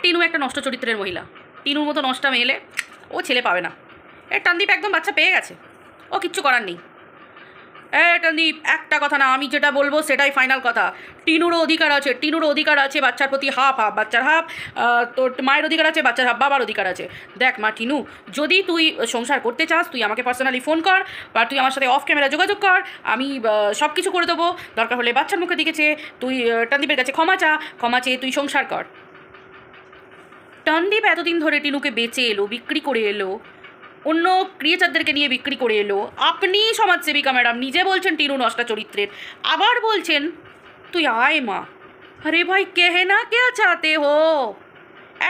টিনু একটা নষ্ট চরিত্রের মহিলা, টিনুর মতো নষ্টা মেয়েলে ও ছেলে পাবে না। টানদীপ একদম বাচ্চা পেয়ে গেছে, ও কিচ্ছু করার নেই। টানদীপ একটা কথা না, আমি যেটা বলবো সেটাই ফাইনাল কথা। টিনুরও অধিকার আছে, টিনুরও অধিকার আছে বাচ্চার প্রতি, হাফ হাফ, বাচ্চার হাফ তোর মায়ের অধিকার আছে, বাচ্চার হাফ বাবার অধিকার আছে। দেখ মা টিনু, যদি তুই সংসার করতে চাস তুই আমাকে পার্সোনালি ফোন কর, বা তুই আমার সাথে অফ ক্যামেরা যোগাযোগ কর, আমি সব কিছু করে দেবো। দরকার হলে বাচ্চার মুখে দেখেছে তুই টানদীপের কাছে ক্ষমা চেয়ে তুই সংসার কর। টানদীপ এতদিন ধরে টিনুকে বেচে এলো, বিক্রি করে এলো, অন্য ক্রিয়েচারদেরকে নিয়ে বিক্রি করে এলো। আপনি সমাজসেবিকা ম্যাডাম নিজে বলছেন টিনু নষ্টা চরিত্রের, আবার বলছেন তুই আয় মা। আরে ভাই কেহেনা কে চাতে হো,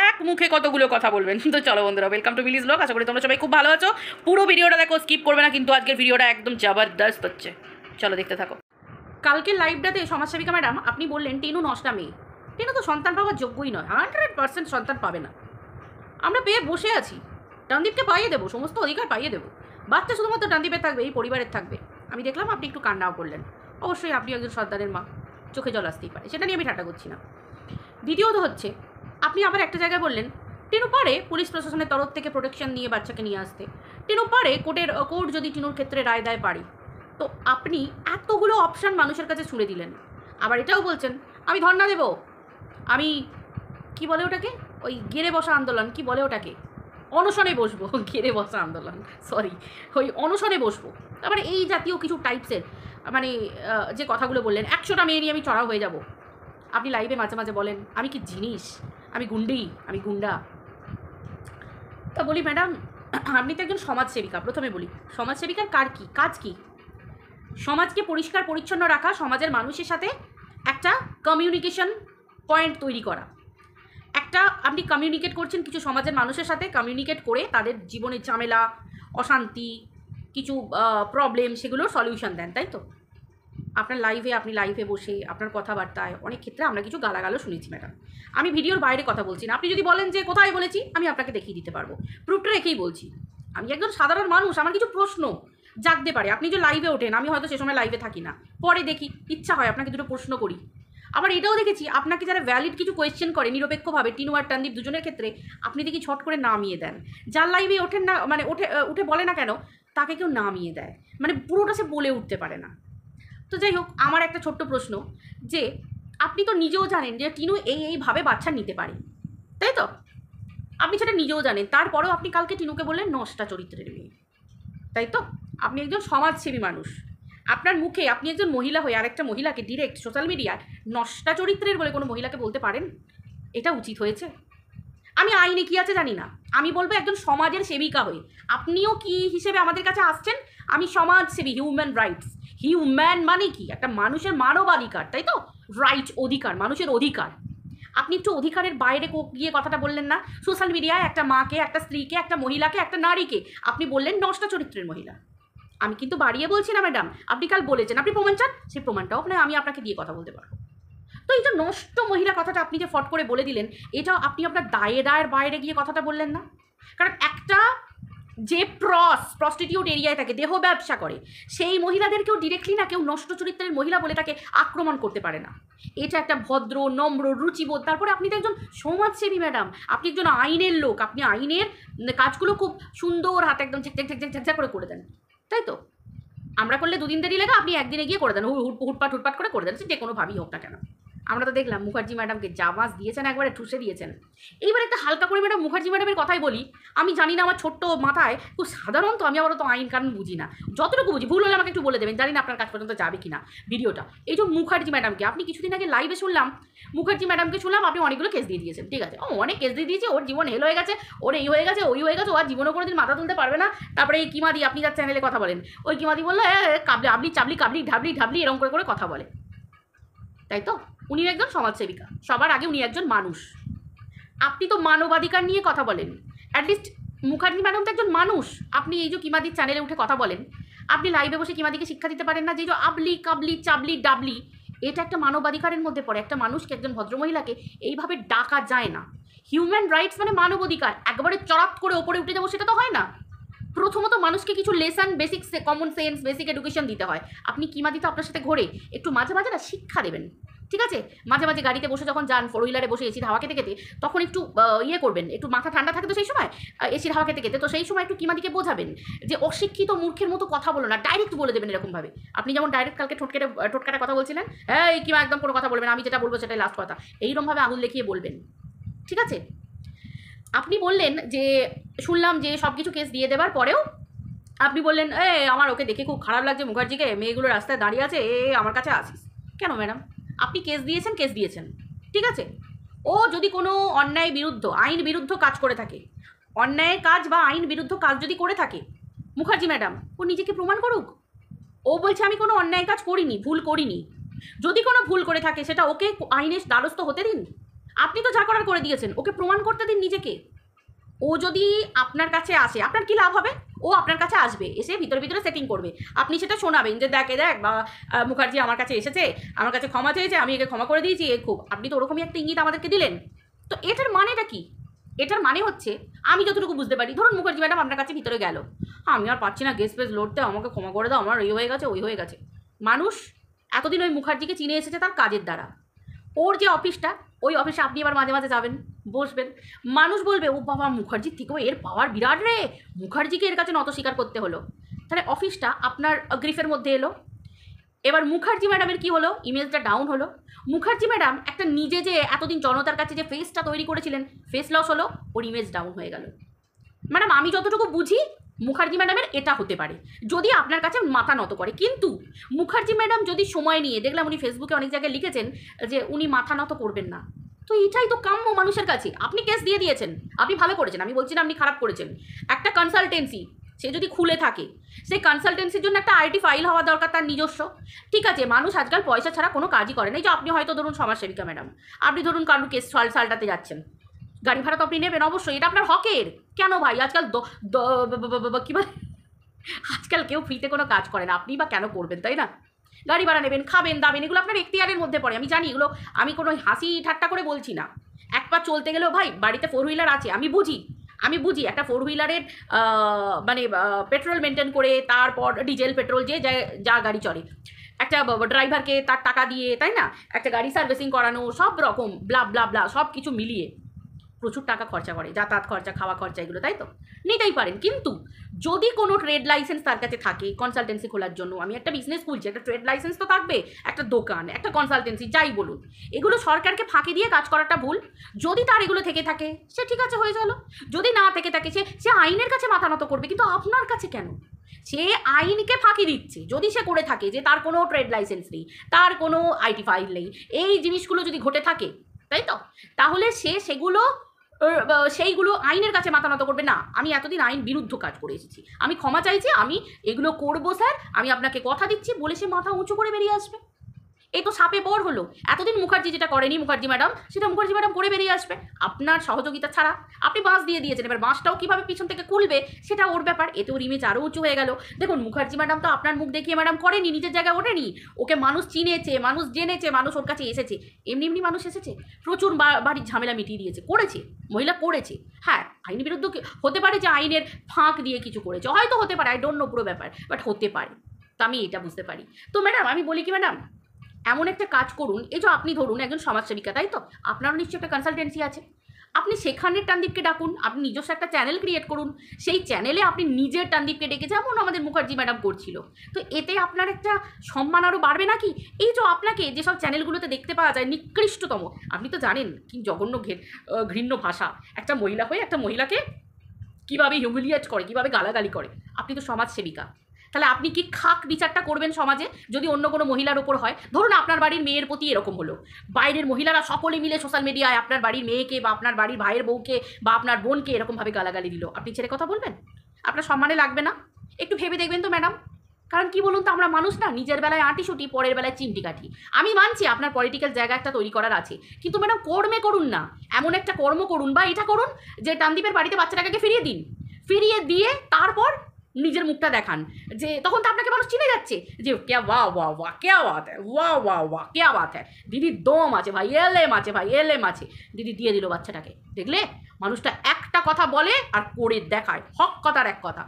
এক মুখে কতগুলো কথা বলবেন। তো চলো বন্ধুরা, ওয়েলকাম টু বিলিজ ব্লগ। আশা করি তোমরা সবাই খুব ভালো আছো। পুরো ভিডিওটা দেখো, স্কিপ করবে না কিন্তু, আজকের ভিডিওটা একদম জবরদস্ত হচ্ছে। চলো দেখতে থাকো। কালকের লাইভটাতে সমাজসেবিকা ম্যাডাম আপনি বললেন টিনু নষ্টা মেয়ে, টিনু তো সন্তান পাওয়ার যোগ্যই নয়, 100% সন্তান পাবে না। আমরা পেয়ে বসে আছি, টানদীপকে পাইয়ে দেবো, সমস্ত অধিকার পাইয়ে দেবো। বাচ্চা শুধুমাত্র টানদীপের থাকবে, এই পরিবারের থাকবে। আমি দেখলাম আপনি একটু কান্নাও করলেন, অবশ্যই আপনি একজন সন্তানের মা, চোখে জল আসতেই পারে, সেটা নিয়ে আমি ঠাট্টা করছি না। দ্বিতীয়ত হচ্ছে, আপনি আবার একটা জায়গায় বললেন টিনু পারে পুলিশ প্রশাসনের তরফ থেকে প্রোটেকশন নিয়ে বাচ্চাকে নিয়ে আসতে, টিনু পারে কোর্ট যদি টিনুর ক্ষেত্রে রায় দেয় পারি। তো আপনি এতগুলো অপশান মানুষের কাছে ছুঁড়ে দিলেন, আবার এটাও বলছেন আমি ধর্ণা দেব, আমি কি বলে ওটাকে, ওই গেড়ে বসা আন্দোলন, কি বলে ওটাকে, অনশনে বসবো, ঘেরে বসা আন্দোলন, সরি, ওই অনশনে বসবো। তারপরে এই জাতীয় কিছু টাইপসের মানে যে কথাগুলো বললেন, 100টা মেয়ে নিয়ে আমি চড়াও হয়ে যাব। আপনি লাইভে মাঝে মাঝে বলেন আমি কি জিনিস, আমি গুন্ডি, আমি গুন্ডা। তা বলি ম্যাডাম, আপনি তো একজন সমাজসেবিকা, প্রথমে বলি সমাজসেবিকার কাজ কি? সমাজকে পরিষ্কার পরিচ্ছন্ন রাখা, সমাজের মানুষের সাথে একটা কমিউনিকেশন পয়েন্ট তৈরি করা। একটা আপনি কমিউনিকেট করছেন কিছু সমাজের মানুষের সাথে, কমিউনিকেট করে তাদের জীবনের ঝামেলা, অশান্তি, কিছু প্রবলেম, সেগুলোর সলিউশন দেন, তাই তো? আপনি লাইভে বসে আপনার কথাবার্তায় অনেক ক্ষেত্রে আমরা কিছু গালাগালও শুনেছি ম্যাডাম। আমি ভিডিওর বাইরে কথা বলছি না, আপনি যদি বলেন যে কোথায় বলেছি আমি আপনাকে দেখিয়ে দিতে পারবো, প্রুফটা রেখেই বলছি। আমি একজন সাধারণ মানুষ, আমার কিছু প্রশ্ন জাগতে পারে। আপনি যে লাইভে ওঠেন, আমি হয়তো সে সময় লাইভে থাকি না, পরে দেখি ইচ্ছা হয় আপনাকে দুটো প্রশ্ন করি। আবার এটাও দেখেছি আপনাকে যারা ভ্যালিড কিছু কোয়েশ্চেন করে নিরপেক্ষভাবে, টিনু আর টানদীপ দুজনের ক্ষেত্রে আপনি দেখি ছট করে নামিয়ে দেন। যার লাইভে ওঠেন না, মানে উঠে বলে না কেন, তাকে কেউ নামিয়ে দেয়, মানে পুরোটা সে বলে উঠতে পারে না। তো যাই হোক, আমার একটা ছোট্ট প্রশ্ন, যে আপনি তো নিজেও জানেন যে টিনু এইভাবে বাচ্চা নিতে পারে, তাই তো? আপনি সেটা নিজেও জানেন, তারপরেও আপনি কালকে টিনুকে বললেন নষ্টা চরিত্রের মেয়ে, তাই তো? আপনি একজন সমাজসেবী মানুষ, আপনার মুখে আপনি একজন মহিলা হয়ে আরেকটা মহিলাকে ডিরেক্ট সোশ্যাল মিডিয়ায় নষ্টা চরিত্রের বলে কোনো মহিলাকে বলতে পারেন? এটা উচিত হয়েছে? আমি আইনে কী আছে জানি না, আমি বলবো একজন সমাজের সেবিকা হয়ে আপনিও কি হিসেবে আমাদের কাছে আসছেন? আমি সমাজসেবী, হিউম্যান রাইটস। হিউম্যান মানে কি? একটা মানুষের মানবাধিকার, তাই তো? রাইট, অধিকার, মানুষের অধিকার। আপনি একটু অধিকারের বাইরে গিয়ে কথাটা বললেন না। সোশ্যাল মিডিয়ায় একটা মাকে, একটা স্ত্রীকে, একটা মহিলাকে, একটা নারীকে আপনি বললেন নষ্টা চরিত্রের মহিলা। আমি কিন্তু বাড়িয়ে বলছি না ম্যাডাম, আপনি কাল বলেছেন, আপনি প্রমাণ চান, সেই প্রমাণটাও আমি আপনাকে দিয়ে কথা বলতে পারবো। তো এই যে নষ্ট মহিলা কথাটা আপনি যে ফট করে বলে দিলেন, এটা আপনি আপনার দায়ের বাইরে গিয়ে কথাটা বললেন না? কারণ একটা যে প্রস্টিটিউট এরিয়ায় থাকে, দেহ ব্যবসা করে, সেই মহিলাদেরকেও ডিরেক্টলি না কেউ নষ্ট চরিত্রের মহিলা বলে তাকে আক্রমণ করতে পারে না। এটা একটা ভদ্র, নম্র, রুচিবোধ। তারপরে আপনি তো একজন সমাজসেবী ম্যাডাম, আপনি একজন আইনের লোক, আপনি আইনের কাজগুলো খুব সুন্দর হাতে একদম ঝেকঝেক করে দেন, তাই তো? আমরা করলে 2 দিন দেরি লাগে, আপনি একদিনে গিয়ে করে দেন, হুটপাট করে দেন, যে কোনোভাবেই হোক না কেন। আমরা তো দেখলাম মুখার্জি ম্যাডামকে জামাজ দিয়েছেন, একবারে ঠুসে দিয়েছেন। এইবার একটা হালকা করে ম্যাডাম মুখার্জি ম্যাডামের কথাই বলি। আমি জানি না, আমার ছোট্ট মাথায় খুব সাধারণত আমি আবার তো আইন কানুন বুঝি না, যতটুকু বুঝি, ভুল হলে আমাকে একটু বলে দেবেন, জানি না আপনার কাছ পর্যন্ত যাবে কিনা ভিডিওটা। এই যে মুখার্জি ম্যাডামকে আপনি কিছুদিন আগে লাইভে শুনলাম, মুখার্জি ম্যাডামকে শুনলাম আপনি অনেকগুলো কেস দিয়ে দিয়েছেন, ঠিক আছে? অনেক কেস দিয়ে দিয়েছে, ওর জীবন হেল হয়ে গেছে, ওর এই হয়ে গেছে, ওই হয়ে গেছে, ও আর জীবনও কোনো দিন মাথা তুলতে পারবে না। তারপরে এই কিমাদি, আপনি যার চ্যানেলে কথা বলেন, ওই কিমাদি বললো কাবলি চাবলি ঢাবলি এরকম করে কথা বলে, তাই তো? উনি একজন সমাজসেবিকা, সবার আগে উনি একজন মানুষ। আপনি তো মানবাধিকার নিয়ে কথা বলেন, অ্যাটলিস্ট মুখার্জি ম্যাডাম তো একজন মানুষ। আপনি এই যে কিমাদির চ্যানেলে উঠে কথা বলেন, আপনি লাইভে বসে কিমাদিকে শিক্ষা দিতে পারেন না যে আবলি কাবলি চাবলি ডাবলি, এটা একটা মানবাধিকারের মধ্যে পড়ে। একটা মানুষকে, একজন ভদ্রমহিলাকে এইভাবে ডাকা যায় না। হিউম্যান রাইটস মানে মানবাধিকার, একবারে চড়াত করে ওপরে উঠে যাবো সেটা তো হয় না। প্রথমত মানুষকে কিছু lesson, basic common sense, basic education দিতে হয়। আপনি কিমাদি তো আপনার সাথে ঘোরে, একটু মাঝে মাঝে না শিক্ষা দেবেন, ঠিক আছে? মাঝে মাঝে গাড়িতে বসে যখন যান, ফোর হুইলারে বসে এসির হাওয়া খেতে খেতে, তখন একটু ইয়ে করবেন, একটু মাথা ঠান্ডা থাকে তো সেই সময়, এসির হাওয়া খেতে খেতে, তো সেই সময় একটু কিমাদিকে বোঝাবেন যে অশিক্ষিত মূর্খের মতো কথা বলো না, ডাইরেক্ট বলে দেবেন এরকমভাবে। আপনি যেমন ডাইরেক্ট কালকে ঠোঁটকাটা কথা বলছিলেন, এই কিমা একদম কোনো কথা বলবেন, আমি যেটা বলবো সেটাই লাস্ট কথা, এইরকমভাবে আঙুল দেখিয়ে বলবেন। ঠিক আছে? আপনি বললেন যে শুনলাম যে সব কিছু কেস দিয়ে দেওয়ার পরেও আপনি বললেন, আমার ওকে দেখে খুব খারাপ লাগছে মুখার্জিকে, মেয়েগুলো রাস্তায় দাঁড়িয়ে আছে, আমার কাছে আসিস কেন ম্যাডাম? আপনি কেস দিয়েছেন, ঠিক আছে? ও যদি কোনো অন্যায় বিরুদ্ধ, আইন বিরুদ্ধ কাজ করে থাকে, অন্যায়ের কাজ বা আইন বিরুদ্ধ কাজ যদি করে থাকে, মুখার্জি ম্যাডাম ও নিজেকে প্রমাণ করুক। ও বলছে আমি কোনো অন্যায় কাজ করিনি, ভুল করিনি। যদি কোনো ভুল করে থাকে সেটা ওকে আইনের দ্বারস্থ হতে দিন। আপনি তো যা করার করে দিয়েছেন, ওকে প্রমাণ করতে দিন নিজেকে। ও যদি আপনার কাছে আসে, আপনার কী লাভ হবে? ও আপনার কাছে আসবে, এসে ভিতরে ভিতরে সেটিং করবে, আপনি সেটা শোনাবেন যে দেখ বা মুখার্জি আমার কাছে এসেছে, আমার কাছে ক্ষমা চেয়েছে, আমি একে ক্ষমা করে দিয়েছি, এ খুব, আপনি তো ওরকমই একটা ইঙ্গিত আমাদেরকে দিলেন। তো এটার মানেটা কি? এটার মানে হচ্ছে, আমি যতটুকু বুঝতে পারি, ধরুন মুখার্জি ম্যাডাম আপনার কাছে ভিতরে গেল, আমি আর পাচ্ছি না গ্যাস ফেস লড়তে, আমাকে ক্ষমা করে দাও, আমার এই হয়ে গেছে ওই হয়ে গেছে। মানুষ এতদিন ওই মুখার্জিকে চিনে এসেছে তার কাজের দ্বারা। ওর যে অফিসটা, ওই অফিসে আপনি এবার মাঝে মাঝে যাবেন, বসবেন, মানুষ বলবে ও বাবা মুখার্জির থেকেও এর পাওয়ার বিরাট রে, মুখার্জিকে এর কাছে নত স্বীকার করতে হলো। তাহলে অফিসটা আপনার গ্রিফের মধ্যে এলো। এবার মুখার্জি ম্যাডামের কি হলো? ইমেজটা ডাউন হলো। মুখার্জি ম্যাডাম একটা নিজে যে এতদিন জনতার কাছে যে ফেসটা তৈরি করেছিলেন, ফেস লস হলো, ওর ইমেজ ডাউন হয়ে গেল। ম্যাডাম আমি যতটুকু বুঝি মুখার্জি ম্যাডামের এটা হতে পারে যদি আপনার কাছে মাথা নত করে। কিন্তু মুখার্জি ম্যাডাম যদি সময় নিয়ে, দেখলাম উনি ফেসবুকে অনেক জায়গায় লিখেছেন যে উনি মাথা নত করবেন না, তো এটাই তো কাম্য মানুষের কাছে। আপনি কেস দিয়ে দিয়েছেন, আপনি ভালো করেছেন, আমি বলছি না আপনি খারাপ করেছেন। একটা কনসালটেন্সি সে যদি খুলে থাকে, সেই কনসালটেন্সির জন্য একটা আইটি ফাইল হওয়া দরকার তার নিজস্ব। ঠিক আছে, মানুষ আজকাল পয়সা ছাড়া কোনো কাজই করে না। এই যে আপনি হয়তো ধরুন সমাজসেবিকা ম্যাডাম, আপনি ধরুন কারোর কেস সালটাতে যাচ্ছেন, গাড়ি ভাড়া তো আপনি নেবেন অবশ্যই, এটা আপনার হকের। কেন ভাই, আজকাল কী বলে, আজকাল কেউ ফ্রিতে কোনো কাজ করে না, আপনি বা কেন করবেন, তাই না? গাড়ি ভাড়া নেবেন, খাবেন দাবেন, এগুলো আপনার এখতিয়ারের মধ্যে পড়ে, আমি জানি এগুলো, আমি কোনো হাসি ঠাট্টা করে বলছি না। এক পা চলতে গেলেও ভাই বাড়িতে ফোর হুইলার আছে, আমি বুঝি একটা ফোর হুইলারের মানে পেট্রোল মেনটেন করে, তারপর ডিজেল পেট্রোল যে যা গাড়ি চলে, একটা ড্রাইভারকে তার টাকা দিয়ে, তাই না, একটা গাড়ি সার্ভিসিং করানো, সব রকম ব্লা ব্লা ব্লা সব কিছু মিলিয়ে প্রচুর টাকা খরচা করে, যাতায়াত খরচা, খাওয়া খরচা, এগুলো তাই তো নিতেই পারেন। কিন্তু যদি কোনো ট্রেড লাইসেন্স তার কাছে থাকে কনসালটেন্সি খোলার জন্য, আমি একটা বিজনেস খুলছি, একটা ট্রেড লাইসেন্স তো থাকবে, একটা দোকান, একটা কনসালটেন্সি, যাই বলুন, এগুলো সরকারকে ফাঁকি দিয়ে কাজ করাটা ভুল। যদি তার এগুলো থেকে থাকে সে ঠিক আছে, হয়ে গেল। যদি না থেকে থাকে সে আইনের কাছে মাথা নত করবে, কিন্তু আপনার কাছে কেন? সে আইনকে ফাঁকি দিচ্ছে। যদি সে করে থাকে যে তার কোনো ট্রেড লাইসেন্স নেই, তার কোনো আইটি ফাইল নেই, এই জিনিসগুলো যদি ঘটে থাকে, তাই তো, তাহলে সে সেইগুলো আইনের কাছে মাথা নত করবে না। আমি এতদিন আইন বিরুদ্ধ কাজ করে এসেছি, আমি ক্ষমা চাইছি, আমি এগুলো করবো স্যার, আমি আপনাকে কথা দিচ্ছি বলে সে মাথা উঁচু করে বেরিয়ে আসবে। এই তো সাপে বর হলো। এতদিন মুখার্জি যেটা করেনি মুখার্জি ম্যাডাম, সেটা মুখার্জি ম্যাডাম করে বেরিয়ে আসবে আপনার সহযোগিতা ছাড়া। আপনি বাঁশ দিয়ে দিয়েছেন, এবার বাঁশটাও কীভাবে পিছন থেকে খুলবে সেটা ওর ব্যাপার। এতে ওর ইমেজ আরও উঁচু হয়ে গেল। দেখুন মুখার্জি ম্যাডাম তো আপনার মুখ দেখিয়ে ম্যাডাম করেনি, নিজের জায়গায় ওঠেনি, ওকে মানুষ চিনেছে, মানুষ জেনেছে, মানুষ ওর কাছে এসেছে, এমনি এমনি মানুষ এসেছে, প্রচুর বাড়ির ঝামেলা মিটিয়ে দিয়েছে, করেছে, মহিলা করেছে। হ্যাঁ, আইন বিরুদ্ধ হতে পারে যে আইনের ফাঁক দিয়ে কিছু করেছে, হয়তো হতে পারে, আই ডোন্ট নো পুরো ব্যাপার, বাট হতে পারে, তো আমি এটা বুঝতে পারি। তো ম্যাডাম আমি বলি কি ম্যাডাম, এমন একটা কাজ করুন, এই যে আপনি ধরুন একজন সমাজসেবিকা, তাই তো, আপনারও নিশ্চয়ই একটা কনসালটেন্সি আছে, আপনি সেখানে টানদীপকে ডাকুন, আপনি নিজস্ব একটা চ্যানেল ক্রিয়েট করুন, সেই চ্যানেলে আপনি নিজের টানদীপকে ডেকে, যেমন আমাদের মুখার্জি ম্যাডাম করছিল। তো এতে আপনার একটা সম্মান আরও বাড়বে নাকি? এই যে আপনাকে যেসব চ্যানেলগুলোতে দেখতে পাওয়া যায় নিকৃষ্টতম, আপনি তো জানেন কি জঘন্য ঘৃণ্য ভাষা, একটা মহিলা হয়ে একটা মহিলাকে কীভাবে হিউমিলিয়েট করে, কীভাবে গালাগালি করে। আপনি তো সমাজসেবিকা, তাহলে আপনি কি খাক বিচারটা করবেন সমাজে যদি অন্য কোনো মহিলার ওপর হয়? ধরুন আপনার বাড়ির মেয়ের প্রতি এরকম হলো, বাইরের মহিলারা সকলে মিলে সোশ্যাল মিডিয়ায় আপনার বাড়ির মেয়েকে বা আপনার বাড়ির ভাইয়ের বউকে বা আপনার বোনকে এরকমভাবে গালাগালি দিল, আপনি ছেড়ে কথা বলবেন? আপনার সম্মানে লাগবে না? একটু ভেবে দেখবেন তো ম্যাডাম। কারণ কি বলুন তো, আমরা মানুষ না, নিজের বেলায় আঁটিসুটি, পরের বেলায় চিমটি কাঠি। আমি মানছি আপনার পলিটিক্যাল জায়গা একটা তৈরি করার আছে, কিন্তু ম্যাডাম কর্মে করুন না, এমন একটা কর্ম করুন বা এটা করুন যে টানদীপের বাড়িতে বাচ্চাটাকে ফিরিয়ে দিন, ফিরিয়ে দিয়ে তারপর নিজের মুখটা দেখান, যে তখন তো আপনাকে মানুষ চিনে যাচ্ছে যে ক্যা ওয়া ওয়া ওয়া ক্যা বাত হ্যায়, ওয়া ওয়া ওয়া ক্যা বাত হ্যায়, দিদি দম আছে ভাই, এলেম আছে ভাই, এলেম আছে, দিদি দিয়ে দিল বাচ্চাটাকে। দেখলে মানুষটা একটা কথা বলে আর করে দেখায়, হক কথার এক কথা।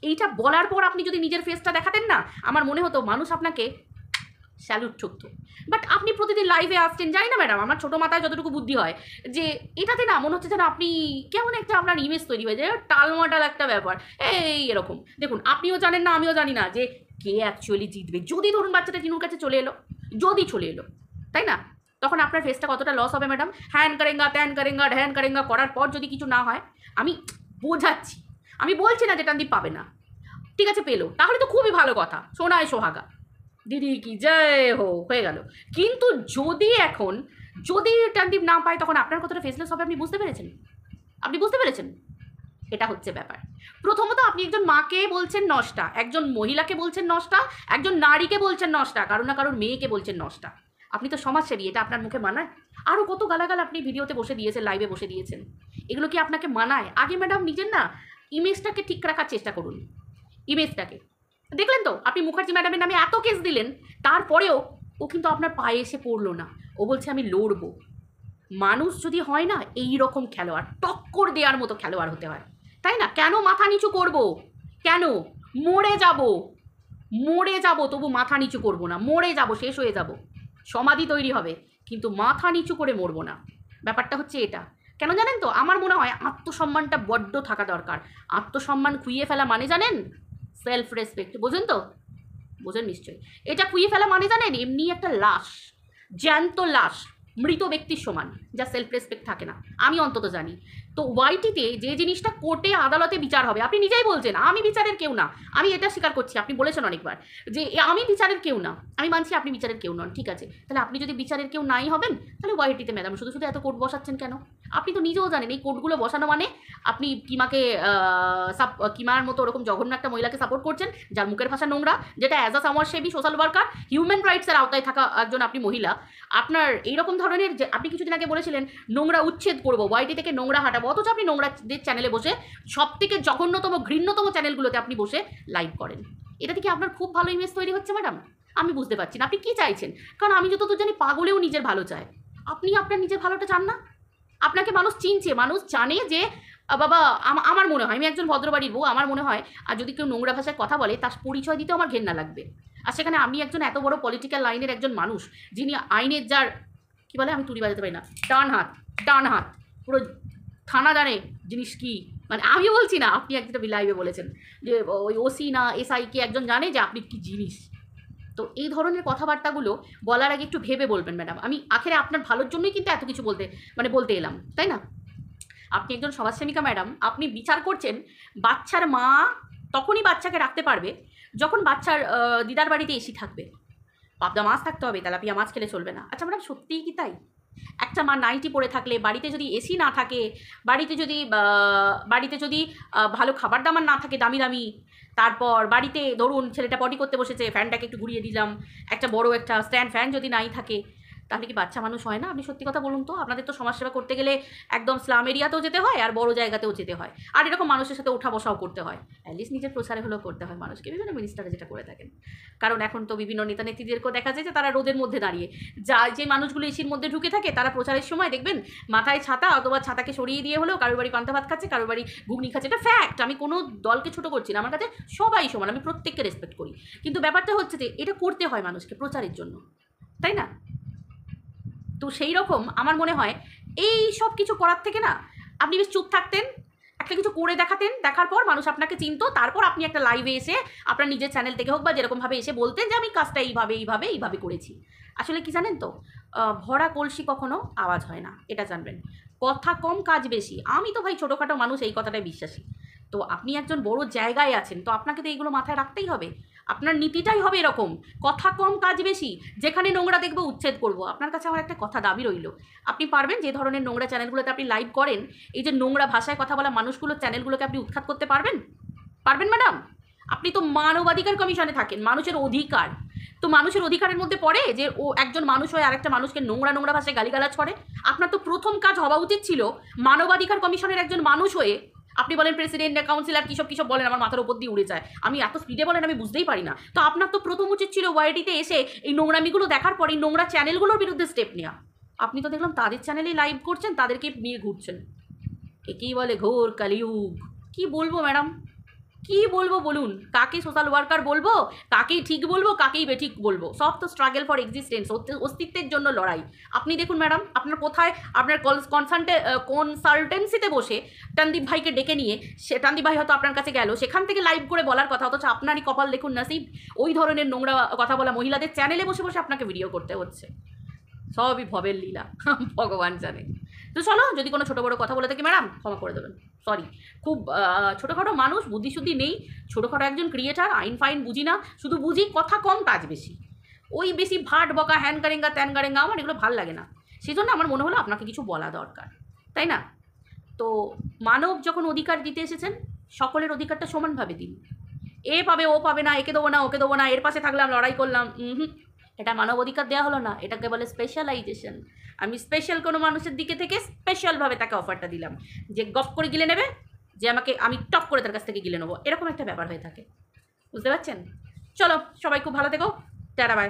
এইটা বলার পর আপনি যদি নিজের ফেসটা দেখাতেন না, আমার মনে হতো মানুষ আপনাকে স্যালুট ঠুকতো। বাট আপনি প্রতিদিন লাইভে আসছেন, জানি না ম্যাডাম, আমার ছোটো মাথায় যতটুকু বুদ্ধি হয় যে এটাতে না মনে হচ্ছে যেন আপনি কেমন একটা আপনার ইমেজ তৈরি হয়ে যায়, টালমাটাল একটা ব্যাপার এই এরকম। দেখুন আপনিও জানেন না, আমিও জানি না যে কে অ্যাকচুয়ালি জিতবে। যদি ধরুন বাচ্চাটা টিনুর কাছে চলে এলো, যদি চলে এলো, তাই না, তখন আপনার ফেসটা কতটা লস হবে ম্যাডাম। হ্যান করেঙ্গা ত্যান করেঙ্গা ঢ্যান করেঙ্গা করার পর যদি কিছু না হয়, আমি বোঝাচ্ছি, আমি বলছি না যে টানদীপ পাবে না, ঠিক আছে পেলো, তাহলে তো খুবই ভালো কথা, সোনায় সোহাগা, দিদি কি জয় হো, হয়ে গেল। কিন্তু যদি টানদীপ না পায়, তখন আপনার কতটা ফেসলেস হবে আপনি বুঝতে পেরেছেন? আপনি বুঝতে পেরেছেন? এটা হচ্ছে ব্যাপার। প্রথমত আপনি একজন মাকে বলছেন নষ্টা, একজন মহিলাকে বলছেন নষ্টা, একজন নারীকে বলছেন নষ্টা, কারোর না কারোর মেয়েকে বলছেন নষ্টা। আপনি তো সমাজসেবী, এটা আপনার মুখে মানায়? আরও কত গালাগাল আপনি ভিডিওতে বসে দিয়েছেন, লাইভে বসে দিয়েছেন, এগুলো কি আপনাকে মানায়? আগে ম্যাডাম নিজের না ইমেজটাকে ঠিক রাখার চেষ্টা করুন, ইমেজটাকে। দেখলেন তো আপনি মুখার্জি ম্যাডামের নামে এত কেস দিলেন, তারপরেও ও কিন্তু আপনার পায়ে এসে পড়লো না, ও বলছে আমি লড়বো। মানুষ যদি হয় না এই রকম খেলোয়াড়, টক্কর দেওয়ার মতো খেলোয়াড় হতে হয়, তাই না? কেন মাথা নিচু করব? কেন? মরে যাব তবু মাথা নিচু করব না, মরে যাব, শেষ হয়ে যাব, সমাধি তৈরি হবে, কিন্তু মাথা নিচু করে মরবো না। ব্যাপারটা হচ্ছে এটা। কেন জানেন তো? আমার মনে হয় আত্মসম্মানটা বড্ড থাকা দরকার। আত্মসম্মান খুইয়ে ফেলা মানে জানেন? Self respect. বোঝেন তো? বোঝেন নিশ্চয়ই। এটা খুইয়ে ফেলা মানে জানেন? এমনি একটা লাশ, জ্যান্ত লাশ, মৃত ব্যক্তির সমান, যা সেলফ রেসপেক্ট থাকে না, আমি অন্তত জানি। তো ওয়াইটিতে যে জিনিসটা কোর্টে আদালতে বিচার হবে, আপনি নিজেই বলছেন আমি বিচারের কেউ না, আমি এটা স্বীকার করছি, আপনি বলেছেন অনেকবার যে আমি বিচারের কেউ না, আমি মানছি আপনি বিচারের কেউ নন, ঠিক আছে। তাহলে আপনি যদি বিচারের কেউ নাই হবেন, তাহলে ওয়াইটিতে ম্যাডাম শুধু শুধু এত কোর্ট বসাচ্ছেন কেন? আপনি তো নিজেও জানেন এই কোর্টগুলো বসানো মানে আপনি কিমাকে কিমার মতো ওরকম জঘন্য একটা মহিলাকে সাপোর্ট করছেন, যার মুখের ভাষা নোংরা, যেটা অ্যাজ আ সমাজসেবী, সোশ্যাল ওয়ার্কার, হিউম্যান রাইটসের আওতায় থাকা একজন আপনি মহিলা, আপনার এইরকম ধরনের যে আপনি কিছুদিন আগে বলেছিলেন নোংরা উচ্ছেদ করবো, ওয়াইটি থেকে নোংরা হাঁটাবো, অথচ আপনি নোংরাদের চ্যানেলে বসে সব থেকে জঘন্যতম ঘৃণ্যতম চ্যানেলগুলোতে আপনি বসে লাইভ করেন। এটা থেকে আপনার খুব ভালো ইমেজ তৈরি হচ্ছে ম্যাডাম। আমি বুঝতে পারছি না আপনি কী চাইছেন, কারণ আমি যতদূর জানি পাগলেও নিজের ভালো চায়। আপনি আপনার নিজের ভালোটা চান না? আপনাকে মানুষ চিনছে, মানুষ জানে যে বাবা আমার মনে হয় আমি একজন ভদ্রবাড়ির বউ, আমার মনে হয় আর যদি কেউ নোংরা ভাষায় কথা বলে তার পরিচয় দিতেও আমার ঘেন্না লাগবে। আর সেখানে আমি একজন এত বড় পলিটিক্যাল লাইনের একজন মানুষ, যিনি আইনের যার কী বলে, আমি তুড়ি বাজাতে পারি না, ডান হাত পুরো থানা জানে জিনিস কি, মানে আমি বলছি না, আপনি একটা লাইভে বলেছেন যে ওই ওসি না এসআইকে একজন জানে যে আপনি কী জিনিস। তো এই ধরনের কথাবার্তাগুলো বলার আগে একটু ভেবে বলবেন ম্যাডাম। আমি আখেরে আপনার ভালোর জন্যই কিন্তু এত কিছু বলতে এলাম, তাই না? আপনি একজন সমাজসেবিকা ম্যাডাম, আপনি বিচার করছেন বাচ্চার মা তখনই বাচ্চাকে রাখতে পারবে যখন বাচ্চার দিদার বাড়িতে এসি থাকবে, পাবদা মাছ থাকতে হবে, তেলাপিয়া মাছ খেলে চলবে না। আচ্ছা ম্যাডাম সত্যিই কি তাই? একটা মা নাইটি পরে থাকলে, বাড়িতে যদি এসি না থাকে, বাড়িতে যদি ভালো খাবার দাবার না থাকে দামি দামি, তারপর বাড়িতে ধরুন ছেলেটা পটি করতে বসেছে, ফ্যানটাকে একটু ঘুরিয়ে দিলাম, একটা বড় একটা স্ট্যান্ড ফ্যান যদি নাই থাকে, তাহলে কি বাচ্চা মানুষ হয় না? আপনি সত্যি কথা বলুন তো, আপনাদের তো সমাজসেবা করতে গেলে একদম স্লাম এরিয়াতেও যেতে হয় আর বড় জায়গাতেও যেতে হয়, আর এরকম মানুষের সাথে ওঠা বসাও করতে হয়, অ্যাটলিস্ট নিজের প্রচারে হলেও করতে হয় মানুষকে, বিভিন্ন মিনিস্টারে যেটা করে থাকেন। কারণ এখন তো বিভিন্ন নেতা নেত্রীদেরকেও দেখা যায় যে তারা রোদের মধ্যে দাঁড়িয়ে, যে মানুষগুলো এসির মধ্যে ঢুকে থাকে তারা প্রচারের সময় দেখবেন মাথায় ছাতা অথবা ছাতাকে সরিয়ে দিয়ে হলেও কারোর বাড়ি পান্তা ভাত খাচ্ছে, কারোর বাড়ি ঘুগনি খাচ্ছে। এটা ফ্যাক্ট, আমি কোনো দলকে ছোটো করছি না, আমার কাছে সবাই সমান, আমি প্রত্যেককে রেসপেক্ট করি। কিন্তু ব্যাপারটা হচ্ছে যে এটা করতে হয় মানুষকে প্রচারের জন্য, তাই না? তো সেই রকম আমার মনে হয় এই সব কিছু করার থেকে না আপনি বেশ চুপ থাকতেন, একটা কিছু করে দেখাতেন, দেখার পর মানুষ আপনাকে চিনতো, তারপর আপনি একটা লাইভে এসে আপনার নিজের চ্যানেল থেকে হোক বা যেরকমভাবে এসে বলতেন যে আমি কাজটা এইভাবে করেছি। আসলে কি জানেন তো, ভরা কলসি কখনো আওয়াজ হয় না, এটা জানবেন। কথা কম কাজ বেশি, আমি তো ভাই ছোটোখাটো মানুষ, এই কথাটাই বিশ্বাসী। তো আপনি একজন বড় জায়গায় আছেন, তো আপনাকে তো এইগুলো মাথায় রাখতেই হবে। আপনার নীতিটাই হবে এরকম, কথা কম কাজ বেশি, যেখানে নোংরা দেখবো উচ্ছেদ করব। আপনার কাছে আমার একটা কথা দাবি রইল, আপনি পারবেন যে ধরনের নোংরা চ্যানেলগুলোতে আপনি লাইভ করেন, এই যে নোংরা ভাষায় কথা বলা মানুষগুলোর চ্যানেলগুলোকে আপনি উৎখাত করতে পারবেন? পারবেন ম্যাডাম? আপনি তো মানবাধিকার কমিশনে থাকেন, মানুষের অধিকার, তো মানুষের অধিকারের মধ্যে পড়ে যে ও একজন মানুষ হয়ে আরেকটা মানুষকে নোংরা ভাষায় গালিগালাজ করে? আপনার তো প্রথম কাজ হওয়া উচিত ছিল মানবাধিকার কমিশনের একজন মানুষ হয়ে, আপনি বলেন প্রেসিডেন্ট কাউন্সিলর কিসব বলেন, আমার মাথার উপর দিয়ে উড়ে যায়, আমি এত স্পিডে বলেন আমি বুঝতেই পারি না। তো আপনার তো প্রথম উচিত ছিল ওয়াইটিতে এসে এই নোংরামিগুলো দেখার পর এই নোংরা চ্যানেলগুলোর বিরুদ্ধে স্টেপ নেওয়া। আপনি তো দেখলাম তাদের চ্যানেলেই লাইভ করছেন, তাদেরকে নিয়ে ঘুরছেন। একেই বলে ঘোর কলিযুগ। কি বলবো ম্যাডাম, কি বলবো বলুন, কাকে সোশ্যাল ওয়ার্কার বলবো, কাকেই ঠিক বলবো, কাকেই বেঠিক বলবো? সব তো স্ট্রাগল ফর এক্সিস্টেন্স, অস্তিত্বের জন্য লড়াই। আপনি দেখুন ম্যাডাম, আপনার কোথায় আপনার কনসালটেন্সিতে বসে টানদীপ ভাইকে ডেকে নিয়ে টানদীপ ভাই হয়তো আপনার কাছে গেল, সেখান থেকে লাইভ করে বলার কথা, অথচ আপনারই কপাল দেখুন নসিব, ওই ধরনের নোংরা কথা বলা মহিলাদের চ্যানেলে বসে বসে আপনাকে ভিডিও করতে হচ্ছে। সবই ভবের লীলা, ভগবান জানে। তো চলো, যদি কোনো ছোটো বড়ো কথা বলে থাকি ম্যাডাম ক্ষমা করে দেবেন, সরি। খুব ছোটোখাটো মানুষ, বুদ্ধিশুদ্ধি নেই, ছোটোখাটো একজন ক্রিয়েটার, আইন ফাইন বুঝি না, শুধু বুঝি কথা কম কাজ বেশি। ওই বেশি ভাট বকা, হ্যান কারেঙ্গা ত্যান কারেঙ্গা, আমার এগুলো ভাল লাগে না। সেই জন্য আমার মনে হলো আপনাকে কিছু বলা দরকার, তাই না? তো মানব যখন অধিকার দিতে এসেছেন, সকলের অধিকারটা সমানভাবে দিন। এ পাবে ও পাবে না, একে দেবো না ওকে দেবো না, এর পাশে থাকলাম লড়াই করলাম, এটা মানব অধিকার দেওয়া হলো না, এটাকে বলে স্পেশালাইজেশন। আমি স্পেশাল কোনো মানুষের দিকে থেকে স্পেশালভাবে তাকে অফারটা দিলাম, যে গপ করে গিলে নেবে, যে আমি টপ করে তার কাছ থেকে গিলে নেবো, এরকম একটা ব্যাপার হয়ে থাকে, বুঝতে পারছেন? চলো, সবাই খুব ভালো থেকো, টাটা বাই।